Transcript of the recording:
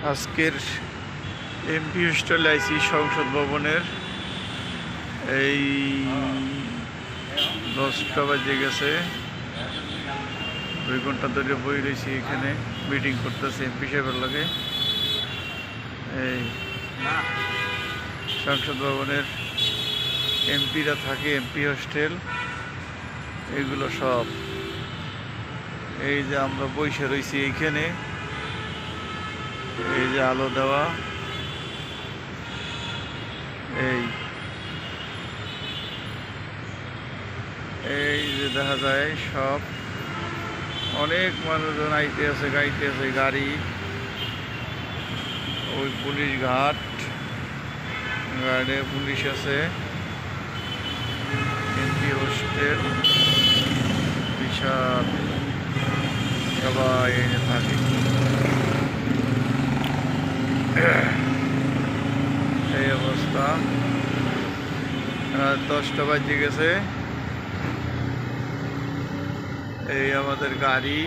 আজকের এমপি হোস্টেলে আইসি সংসদ ভবনের এই 10টা বাজে গেছে। 2 ঘন্টা ধরে বই রয়েছি এখানে, মিটিং করতেছে এমপি সাহেবের লাগে। এই সংসদ ভবনের এমপিরা থাকে, এমপি হোস্টেল এইগুলো সব। এই যে আমরা বসে রয়েছি এইখানে, এই যে আলো দেওয়া, এই যে দেখা যায় সব অনেক মানুষজন আইতে আছে, গাইতে আছে গাড়ি। ওই পুলিশ গার্ডে পুলিশ আছে। এমপি হোস্টেল বিশাল, সবাই থাকে। এই অবস্থা। রাত 10টা বাজে গেছে। এই আমাদের গাড়ি।